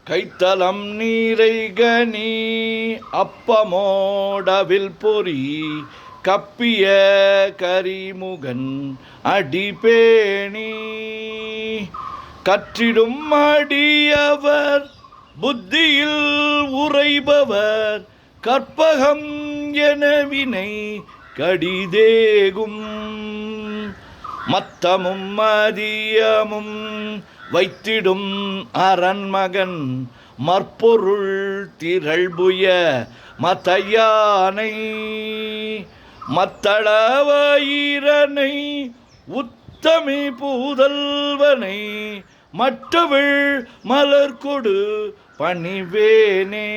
கைத்தலம் நீரைகனி அப்பமோடவில் பொறி கப்பிய கரிமுகன் அடிபேணி கற்றிடும் அடியவர் புத்தியில் உரைபவர் கற்பகம் எனவினை கடிதேகும் மத்தமும் மதியமும் வைத்திடும் அரண்மகன் மற்பொருள் திரள்புய மத்தையானை மத்தளவயிரனை உத்தமி பூதல்வனை மற்றவள் மலர்கொடு பணிவேனே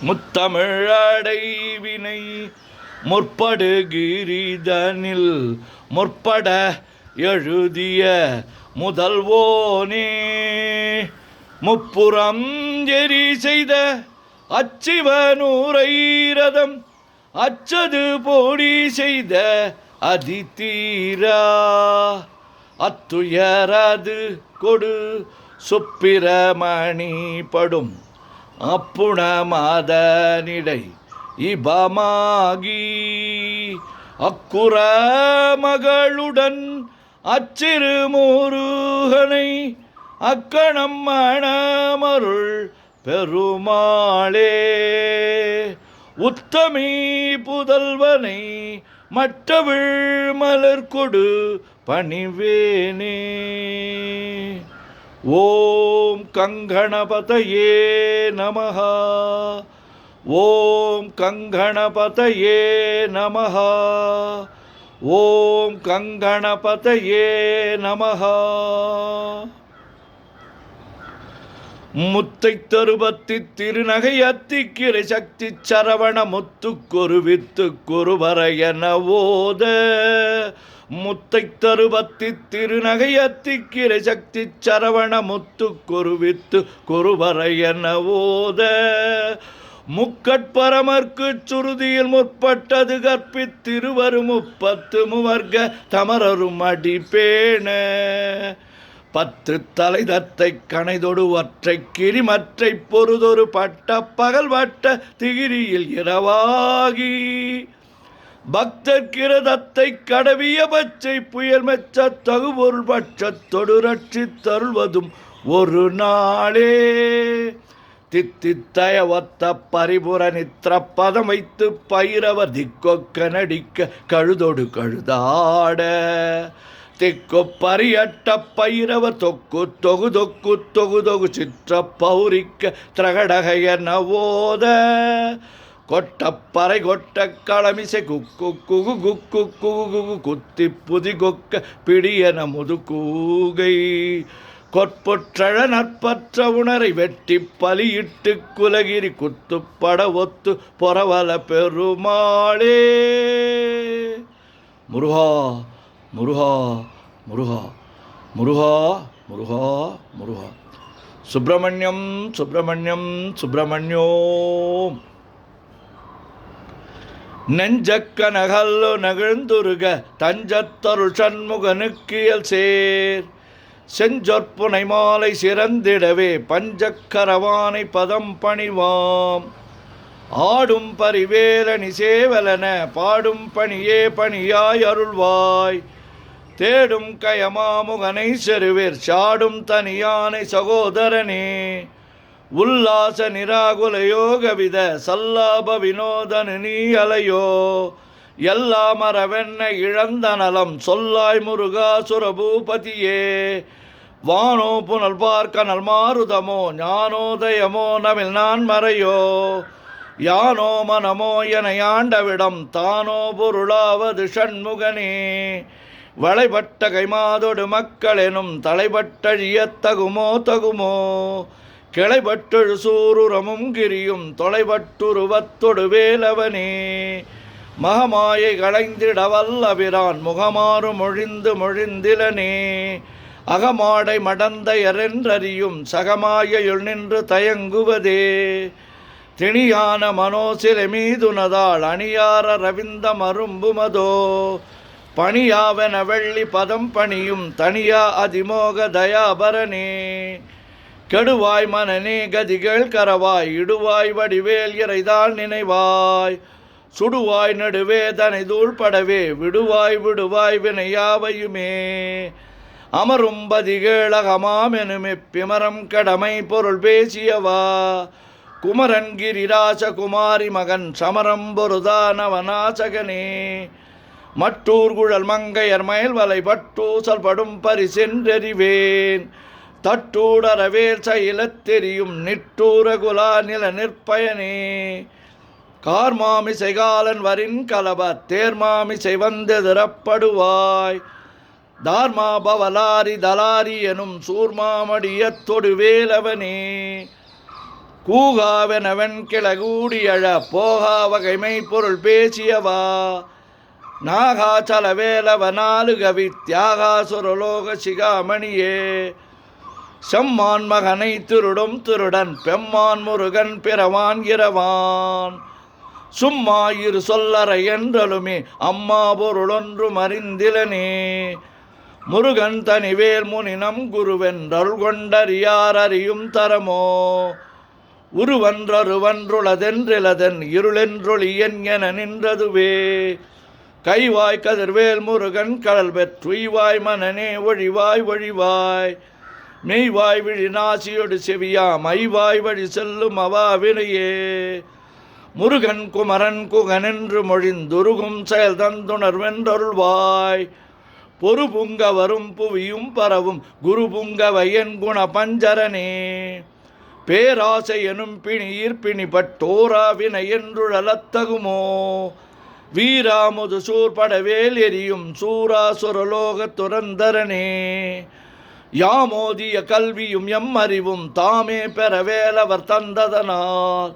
முத்தமிழ் அடைவினை முற்படுகிரிதனில் முற்பட எழுதிய முதல்வோனே முப்புறம் எரி செய்த அச்சிவனூரைரதம் அச்சது போடி செய்த அதிதீரா அத்துயரது கொடு சுப்பிரமணி படும் அப்புண மாதனிடை இபமாகி அக்குற மகளுடன் அச்சிறு முருகனை அக்கணம் மணமருள் பெருமாளே உத்தமி புதல்வனை மற்றவிழ் மலர்கொடு பணிவேனே. ஓம் கங்கணபதயே நமஹ. ஓம் கங்கணபதயே நமஹ. ஓம் கங்கணபதயே நமஹ. முத்தை தருபத்தி திருநகை அத்திக்கிரை சக்தி சரவண முத்துக்கொரு வித்துக்கொரு வரையன ஓத முத்தை தருபத்தி திருநகை அத்திக்கிரை சக்தி சரவண முத்துக்கொரு வித்துக்கொரு வரையன ஓத முக்கட்பரமர்க்கு சுருதியில் முற்பட்டது கற்பித்திருவரு முப்பத்து மூவர்க்க தமரரும் அடிபேண பத்து தலை தத்தை கணைதொடு ஒற்றை கிரிமற்றை பொறுதொரு பட்ட பகல் வட்ட திகிரியில் இரவாகி பக்தர்கிரதத்தை கடவிய பச்சை புயல் மெச்ச தகுபொருள் பட்சத்தொடு ரட்சி தருள்வதும் ஒரு நாளே தித்தித்தய ஒத்த பரிபுர நித்திர பதம் வைத்து பயிரவர் திக்கொக்க நடிக்க கழுதொடு கழுதாட திக்கு பரியட்ட பயிரவர் தொக்கு தொகு தொக்கு தொகு தொகு சிற்ற பௌரிக்க திரகடகையன ஓத கொட்டப்பறை கொட்ட களமிசை குக்கு குகு குக்கு குகு குகு குத்தி புதி கொக்க பிடியன முதுகூகை கொற்பொற்றழ நற்பற்ற உணரை வெட்டி பலியிட்டு குலகிரி குத்துப்பட ஒத்து பொறவல பெருமாளே. முருகா முருகா முருகா முருகா முருகா முருகா. சுப்பிரமணியம் சுப்பிரமணியம் சுப்பிரமணியோம். நெஞ்சக்க நகல்லு நகிழ்ந்துருக தஞ்சத்தருள் சண்முகனுக்கியல் சேர் செஞ்சொற்புனை மாலை சிறந்திடவே பஞ்சக்கரவானை பதம் பணிவாம் ஆடும் பரிவேலனி சேவலன பாடும் பணியே பணியாய் அருள்வாய் தேடும் கயமாமுகனை செருவேர் சாடும் தனியானை சகோதரனே உல்லாச நிராகுல யோகவித சல்லாப வினோதனு நீ அலையோ எல்லா மரவென்ன இழந்த நலம் சொல்லாய் முருகா சுரபூபதியே வானோ புனல் பார்க்க நல்மாருதமோ ஞானோதயமோ நவில் நான் மறையோ யானோ மனமோ என யாண்டவிடம் தானோ பொருளாவது ஷண்முகனே வளைபட்ட கைமாதொடு மக்களெனும் தலைபட்டழியத்தகுமோ தகுமோ கிளைபட்டெழு சூருரமும் கிரியும் தொலைபட்டுருவத்தொடு வேலவனே மகமாயை களைந்திட வல்லபிரான் முகமாறு மொழிந்து மொழிந்திலனே அகமாடை மடந்தையரென்றறியும் சகமாயுள் நின்று தயங்குவதே திணியான மனோசிலை மீதுனதாள் அணியார ரவிந்த மரும்புமதோ பணியாவென வெள்ளி பதம் பணியும் தனியா அதிமோக தயாபரனே கெடுவாய் மனநே கதிகள் கரவாய் இடுவாய் வடிவேல் இறைதாள் நினைவாய் சுடுவாய் நடுவே தனை தூள்படவே விடுவாய் விடுவாய் வினையாவையுமே அமரும் பதிகேளகமாமெனுமே பிமரம் கடமை பொருள் பேசியவா குமரன் கிரிராச குமாரி மகன் சமரம் பொருதானவனாசகனே மட்டூர் குழல் மங்கையர் மயில் வலை பட்டூசல் படும் பரிசென்றறிவேன் தட்டூடரவேல் செயலத் தெரியும் நிட்டூர குலா நில நிற்பயனே கார்மாமிசை காலன் வரின் கலப தேர்மாமிசை வந்தெதிரப்படுவாய் தார்மா பவலாரி தலாரி எனும் சூர்மாமடியத் தொடுவேலவனே கூகாவெனவன் கிளகூடியழ போகா வகைமை பொருள் பேசியவா நாகாச்சலவேலவ நாலு கவி தியாகாசுரலோக சிகாமணியே செம்மான் மகனை திருடும் திருடன் பெம்மான் முருகன் பிறவான் இரவான் சும்மா இரு சொல்லற என்றலுமே அம்மா பொருளொன்றும் அறிந்திலனே முருகன் தனிவேல் முனினம் குருவென்றருள் கொண்டறியார் அறியும் தரமோ உருவன்றருவன்றுளதென்றிலதன் இருளென்றொழியன் என நின்றதுவே கைவாய் கதிர்வேல் முருகன் கடல் பெற்றுய்வாய் மனநே ஒழிவாய் ஒழிவாய் மெய்வாய் விழி நாசியொடு செவியாம் ஐவாய் வழி செல்லும் அவாவினையே முருகன் குமரன் குகனென்று மொழிந்துருகும் செயல் தந்துணர்வென்றருள்வாய் பொறுபுங்க வரும் புவியும் பரவும் குரு புங்கவையன் குண பஞ்சரனே பேராசை எனும் பிணியிற் பிணிப்பட்டோராவினை என்றுழலத்தகுமோ வீராமுது சூர்படவேல் எரியும் சூராசுரலோக துரந்தரனே யாமோதிய கல்வியும் எம் அறிவும் தாமே பெறவேலவர் தந்ததனால்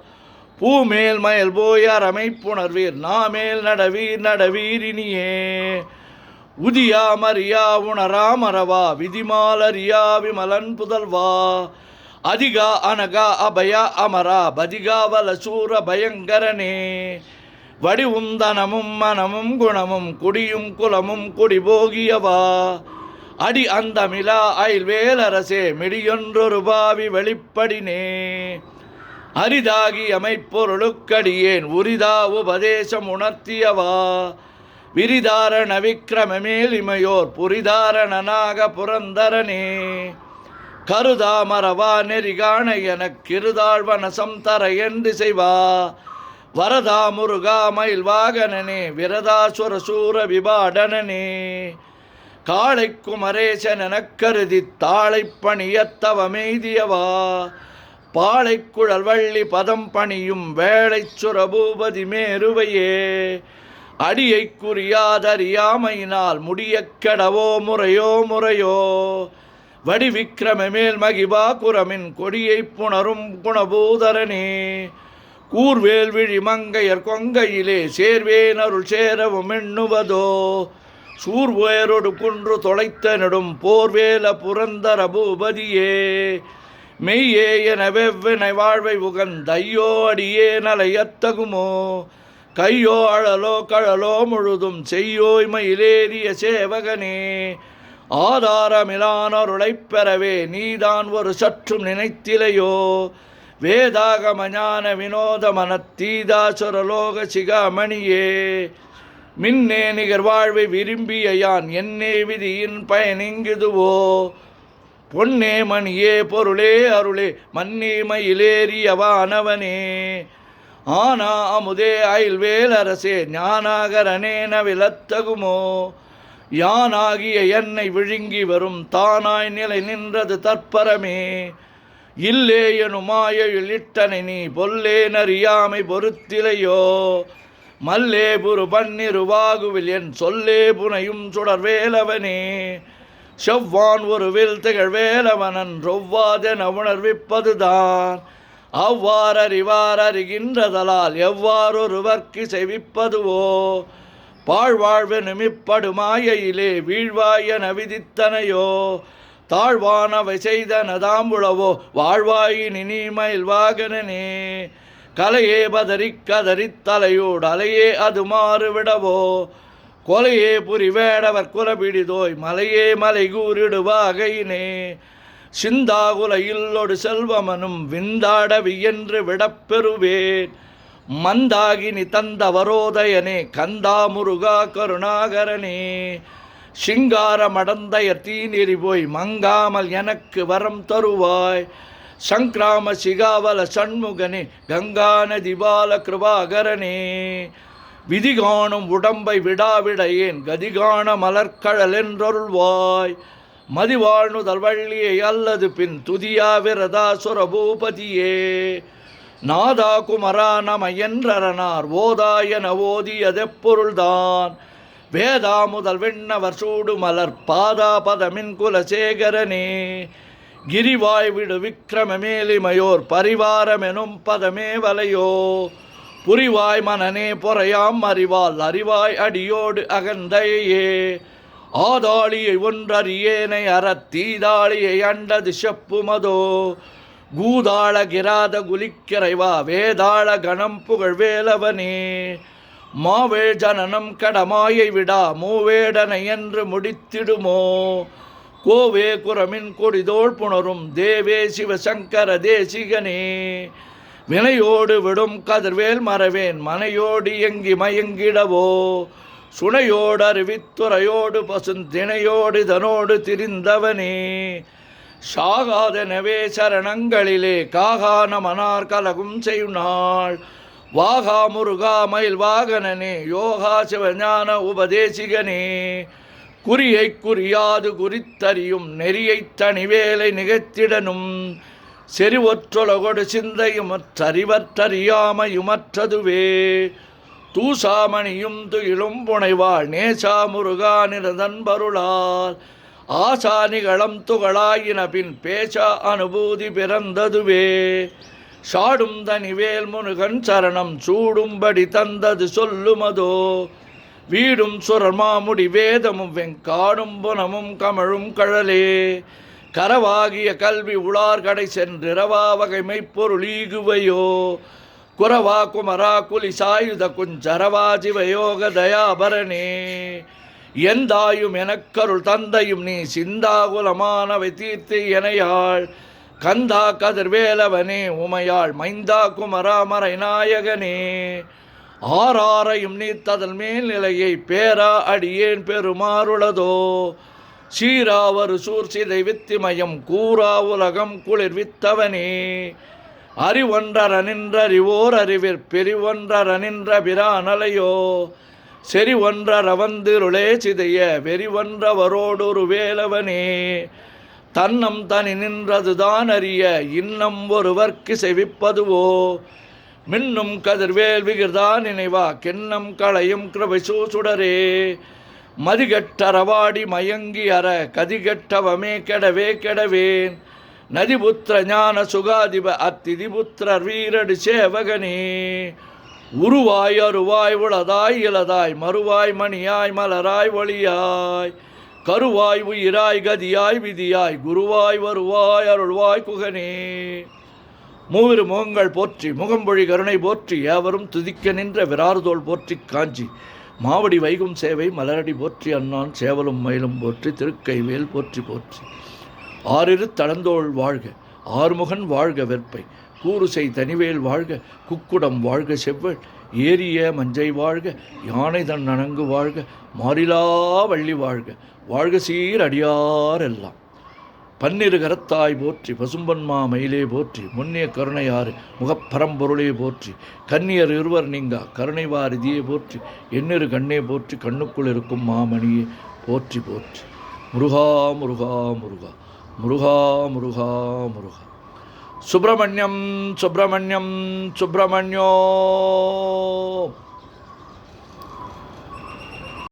பூமேல் மயல் போயார் அமைப்புணர்வீர் நாமேல் நடவீர் நடவீரினியே உதியா மரியா உணராமரவா விதிமாலரியா விமலன் புதல்வா அதிகா அனகா அபயா அமரா பதிகாவல சூர பயங்கரனே வடிவும் தனமும் மனமும் குணமும் குடியும் குலமும் குடிபோகியவா அடி அந்தமிலா அயில்வேலரசே மிடியொன்றொரு பாவி வெளிப்படினே அரிதாகி அமைப்பொருளுக்கடியேன் உரிதா உபதேசம் உணர்த்தியவா விரிதாரண விக்கிரமமேல் இமையோர் புரிதாரணனாக புரந்தரனே கருதாமரவா நெறிகாண எனக்கிருதாழ்வனசம் தர என்று செய்வா வரதா முருகா மயில் வாகனனே விரதாசுர சூர விபாடனனே காளை குமரேசனெனக் கருதி தாளை பணியத்தவமெய்தியவா பாளை குழல் வள்ளி பதம் பணியும் வேளை சுரபூபதி மேருவையே அடியை குறியாதறியாமையினால் முடியக் கெடவோ முறையோ முறையோ வடிவிக்கிரமமேல் மகிபா குரமின் கொடியை புணரும் குணபூதரனே கூர்வேல் விழி மங்கையர் கொங்கையிலே சேர்வேன் அருள் சேரவும் எண்ணுவதோ சூர்வேரோடு குன்று தொலைத்த நெடும் போர்வேல புரந்தர பூபதியே மெய்யே என வெவ்வினை வாழ்வை உகந்தையோ அடியே நலையத்தகுமோ கையோ அழலோ கழலோ முழுதும் செய்யோய் மயிலேறிய சேவகனே ஆதாரமிலானருளைப் பெறவே நீதான் ஒரு சற்றும் நினைத்திலையோ வேதாகம ஞான வினோத மனத்தீதாசுரலோக சிகாமணியே மின்னே நிகர் வாழ்வை விரும்பிய யான் என்னே விதியின் பயனிங்குதுவோ பொன்னே மணியே பொருளே அருளே மன்னே மயிலேறியவானவனே ஆனா அமுதே அயில்வேலரசே ஞானாகரனே நவிலத்தகுமோ யானாகிய என்னை விழுங்கி வரும் தானாய் நிலை நின்றது தற்பரமே இல்லே எனுமாயில் இட்டனை நீ பொல்லே நறியாமை பொறுத்திலையோ மல்லே புரு பன்னிருவாகுவில் என் சொல்லே புனையும் சுடர்வேலவனே செவ்வான் ஒரு வில் திகழ் வேலவனன் ரொவ்வாதென உணர்விப்பதுதான் அவ்வாறறிவார் அறிகின்றதலால் எவ்வாறொருவர்க்கு செவிப்பதுவோ பாழ்வாழ்வெனுமிப்படுமாயிலே வீழ்வாயென விதித்தனையோ தாழ்வானவை செய்தனதாம்புளவோ வாழ்வாயினி நீமயில் வாகனனே கலையே பதறிக் கதறித் தலையோடு அலையே அது மாறுவிடவோ கொலையே புரிவேடவர் குலபிடிதோய் மலையே மலை கூறிடுவாகையினே சிந்தாகுல இல்லொடு செல்வமனும் விந்தாட வியன்று விடப்பெறுவேன் மந்தாகினி தந்தவரோதயனே கந்தா முருகா கருணாகரனே சிங்கார மடந்தையர் தீநெறி போய் மங்காமல் எனக்கு வரம் தருவாய் சங்கிராம சிகாவல சண்முகனே கங்கா நதி பால கிருபாகரனே விதிகாணும் உடம்பை விடாவிடையேன் கதிகான மலர்கழல் என்றொருள்வாய் மதிவாழ்நுதல் வள்ளியை அல்லது பின் துதியா விரதா சுரபூபதியே நாதா குமரா நம என்றரனார் ஓதாயன ஓதியதெப்பொருள்தான் வேதா முதல் விண்ணவர் சூடு மலர் பாதா பதமின் குலசேகரனே கிரிவாய் விடு விக்கிரம மேலிமையோர் பரிவாரமெனும் பதமே வலையோ புரிவாய் மனனே பொறையாம் அறிவால் அறிவாய் அடியோடு அகந்தையே ஆதாளியை ஒன்றறியேனை அறத்தீதாளியை அண்டது செப்புமதோ கூதாள கிராத குலிக்கிறைவா வேதாள கணம் புகழ் வேலவனே மாவே ஜனனம் கடமாயை விடா மூவேடனை என்று முடித்திடுமோ கோவே குரமின் கொடிதோள் புணரும் தேவே சிவசங்கர தேசிகனே வினையோடு விடும் கதிர்வேல் மறவேன் மனையோடு எங்கி மயங்கிடவோ சுனையோடு அறிவித்துறையோடு பசுந்திணையோடு தனோடு திரிந்தவனே சாகாதனவே சரணங்களிலே காகான மனார் கலகும் செய்யுநாள் வாகா முருகா மயில் வாகனனே யோகா சிவஞான உபதேசிகனே குறியை குறியாது குறித்தறியும் நெறியை தனிவேலை நிகழ்த்திடனும் செறிவொற்றொலகொடு சிந்தையுமற்றறிவற்றறியாமையுமற்றதுவே தூசாமணியும் துயிலும் புனைவாள் நேசா முருகா நிறதன்பருளால் ஆசானிகளம் துகளாயின பின் பேசா அனுபூதி பிறந்ததுவே சாடும் தனிவேல் முருகன் சரணம் சூடும்படி தந்தது சொல்லுமதோ வீடும் சுரமாமுடி வேதமும் வெங்காடும் புனமும் கமழும் கழலே கரவாகிய கல்வி உளார் கடை சென்றிரவா வகைமை பொருளீகுவையோ குரவா குமரா குலி சாயுத குஞ்சரவா சிவயோக தயாபரணே எந்தாயும் எனக்கருள் தந்தையும் நீ சிந்தாகுலமானவை தீர்த்து எனையாள் கந்தா கதிர்வேலவனே உமையாள் மைந்தா குமரா மறை நாயகனே ஆறாரையும் நீத்ததல் மேல்நிலையை பேரா அடியேன் பெருமாறுளதோ சீராவரு சூர்சிதை வித்திமயம் கூறா உலகம் குளிர் வித்தவனே அறிவொன்றர நின்றறிவோர் அறிவிற் பிரிவொன்றர நின்ற பிரானலையோ செறிவொன்றர வந்திருளே சிதைய வெறிவொன்றவரோடொரு வேலவனே தன்னம் தனி நின்றதுதான் அறிய இன்னம் ஒருவர்க்கு செவிப்பதுவோ மின்னும் கதிர்வேல் விகிர்தா நினைவா கிண்ணம் களையும் கிருபை சூசுடரே மதிகட்டரவாடி மயங்கி அற கதிகட்டவமே கெடவே கெடவேன் நதிபுத்திர ஞான சுகாதிப அத்திதிபுத்திரர் வீரடு சேவகனே உருவாய் அருவாய் உளதாய் இளதாய் மறுவாய் மணியாய் மலராய் ஒளியாய் கருவாய் உயிராய் கதியாய் விதியாய் குருவாய் வருவாய் அருள்வாய் குகனே மூவிரு முகங்கள் போற்றி முகம்பொழி கருணை போற்றி ஏவரும் துதிக்க நின்ற விராறுதோள் போற்றி காஞ்சி மாவடி வைகும் சேவை மலரடி போற்றி அண்ணான் சேவலும் மயிலும் போற்றி திருக்கைவேல் போற்றி போற்றி ஆறிரு தளந்தோள் வாழ்க ஆறுமுகன் வாழ்க வெற்பை கூறுசை தனிவேல் வாழ்க குக்குடம் வாழ்க செவ்வள் ஏரிய மஞ்சை வாழ்க யானை தன் நனங்கு வாழ்க மாறிலா வள்ளி வாழ்க வாழ்க சீர் அடியாரெல்லாம் பன்னிரு கரத்தாய் போற்றி பசும்பன்மா மயிலே போற்றி முன்னிய கருணையாறு முகப்பரம்பொருளே போற்றி கன்னியர் இருவர் நீங்கா கருணைவாரிதியே போற்றி எண்ணிரு கண்ணே போற்றி கண்ணுக்குள் இருக்கும் மாமணியே போற்றி போற்றி முருகா முருகா முருகா முருகா முருகா முருகா சுப்பிரமணியம் சுப்பிரமணியம் சுப்பிரமணியோ